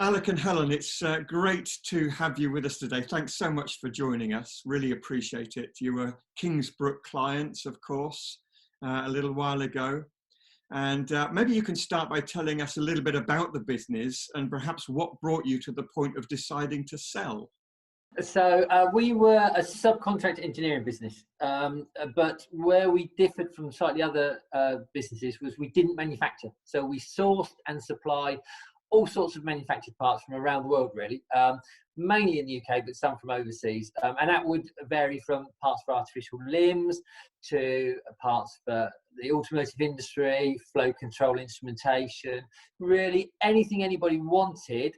Alec and Helen, it's great to have you with us today. Thanks so much for joining us. Really appreciate it. You were Kingsbrook clients, of course, a little while ago. And maybe you can start by telling us a little bit about the business and perhaps what brought you to the point of deciding to sell. So we were a subcontract engineering business, but where we differed from slightly other businesses was we didn't manufacture. So we sourced and supplied all sorts of manufactured parts from around the world, really, mainly in the UK, but some from overseas. And that would vary from parts for artificial limbs to parts for the automotive industry, flow control instrumentation, really anything anybody wanted.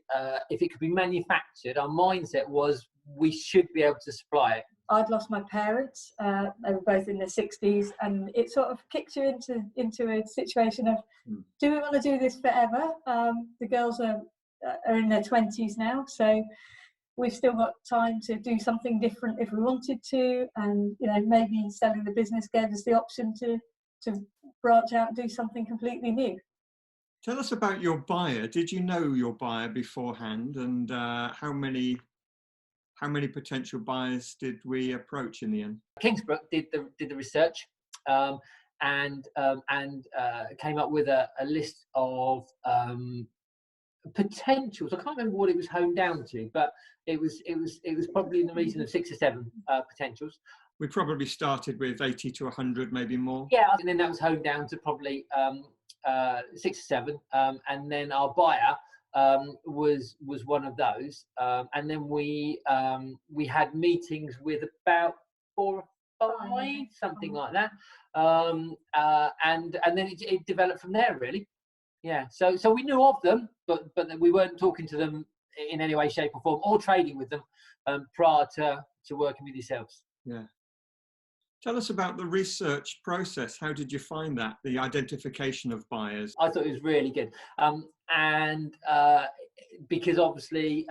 If it could be manufactured, our mindset was we should be able to supply it. I'd lost my parents. They were both in their 60s, and it sort of kicks you into a situation of, do we want to do this forever? The girls are in their 20s now, so we've still got time to do something different if we wanted to, and maybe selling the business gave us the option to branch out and do something completely new. Tell us about your buyer. Did you know your buyer beforehand, and how many potential buyers did we approach in the end? Kingsbrook did the research and came up with a list of potentials. I can't remember what it was honed down to, but it was probably in the region of 6 or 7 potentials. We probably started with 80 to 100, maybe more. Yeah, and then that was honed down to probably 6 or 7, and then our buyer was one of those, and then we had meetings with about 4 or 5, something like that, and then it developed from there, really. Yeah, so we knew of them, but we weren't talking to them in any way, shape or form, or trading with them prior to working with yourselves. Yeah. Tell us about the research process. How did you find that, the identification of buyers? I thought it was really good, and because obviously,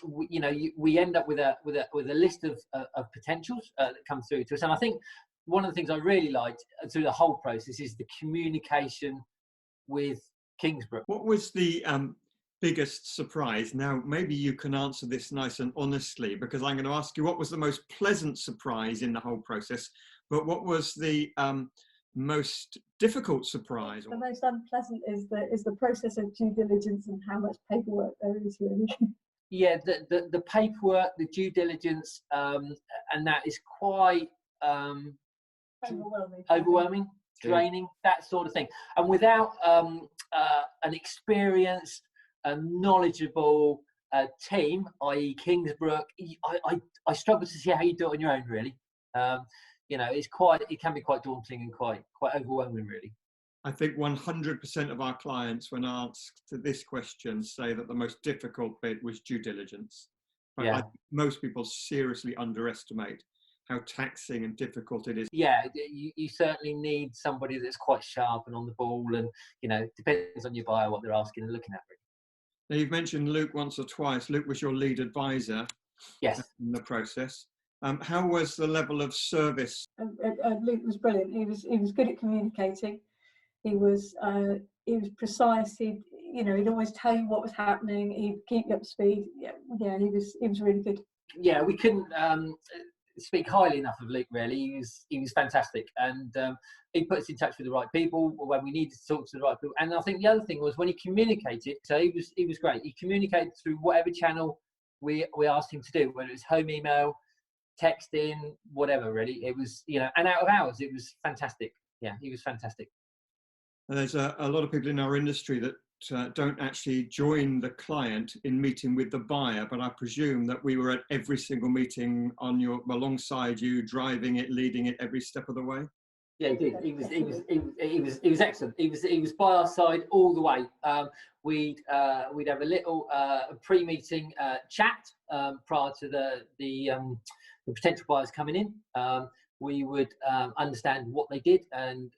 we end up with a list of potentials that come through to us. And I think one of the things I really liked through the whole process is the communication with Kingsbrook. What was the biggest surprise? Now, maybe you can answer this nice and honestly, because I'm going to ask you what was the most pleasant surprise in the whole process, but what was the most difficult surprise? The most unpleasant is the process of due diligence and how much paperwork there is, really. Yeah, the paperwork, the due diligence, and that is quite overwhelming, draining, that sort of thing. And without an experienced, knowledgeable team, i.e. Kingsbrook, I struggle to see how you do it on your own, really. It can be quite daunting and quite overwhelming, really. I think 100% of our clients, when asked this question, say that the most difficult bit was due diligence. But yeah. I think most people seriously underestimate how taxing and difficult it is. Yeah, you certainly need somebody that's quite sharp and on the ball, and depends on your buyer what they're asking and looking at. Really. Now, you've mentioned Luke once or twice. Luke was your lead advisor. Yes. In the process. How was the level of service? Luke was brilliant. He was good at communicating. He was precise. He'd always tell you what was happening. He'd keep you up to speed. Yeah, he was really good. Yeah, we couldn't speak highly enough of Luke. Really, he was fantastic, and he put us in touch with the right people when we needed to talk to the right people. And I think the other thing was when he communicated. So he was great. He communicated through whatever channel we asked him to do, whether it was home email, texting, whatever, really. It was, and out of hours, it was fantastic. Yeah, he was fantastic. And there's a lot of people in our industry that don't actually join the client in meeting with the buyer, but I presume that we were at every single meeting alongside you, driving it, leading it every step of the way. Yeah, he did. He was excellent. He was by our side all the way. We'd have a little pre-meeting chat prior to the potential buyers coming in. We would understand what they did and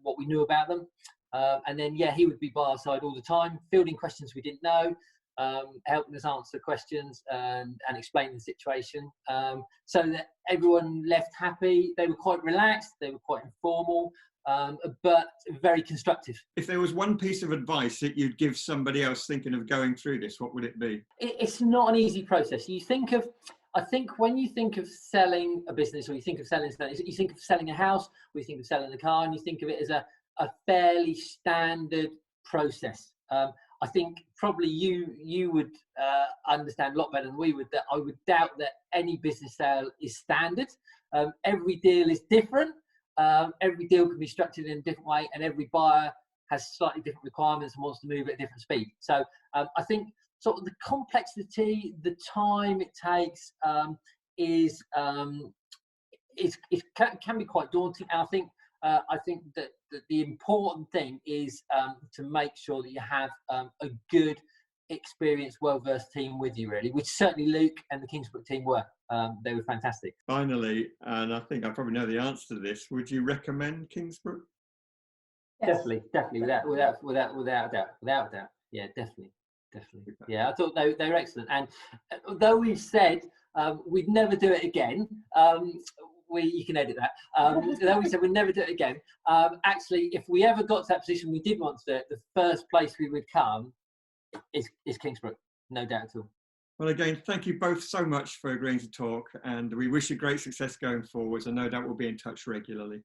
what we knew about them, and then he would be by our side all the time, fielding questions we didn't know, helping us answer questions and explain the situation, so that everyone left happy. They were quite relaxed, they were quite informal, but very constructive. If there was one piece of advice that you'd give somebody else thinking of going through this, what would it be? It's not an easy process. I think when you think of selling a business, or you think of selling something, you think of selling a house, or you think of selling a car, and you think of it as a fairly standard process. I think probably you would understand a lot better than we would, that I would doubt that any business sale is standard. Every deal is different. Every deal can be structured in a different way, and every buyer has slightly different requirements and wants to move at a different speed. So I think sort of the complexity, the time it takes can be quite daunting. And I think that the important thing is to make sure that you have a good, experienced, well-versed team with you, really, which certainly Luke and the Kingsbrook team were. They were fantastic. Finally, and I think I probably know the answer to this, would you recommend Kingsbrook? Yes. Definitely, without a doubt. Yeah, definitely. Yeah, I thought they were excellent. And though we've said we'd never do it again, you can edit that. Though we said we'd never do it again, actually, if we ever got to that position we did want to do it, the first place we would come is Kingsbrook, no doubt at all. Well, again, thank you both so much for agreeing to talk, and we wish you great success going forwards, and no doubt we'll be in touch regularly.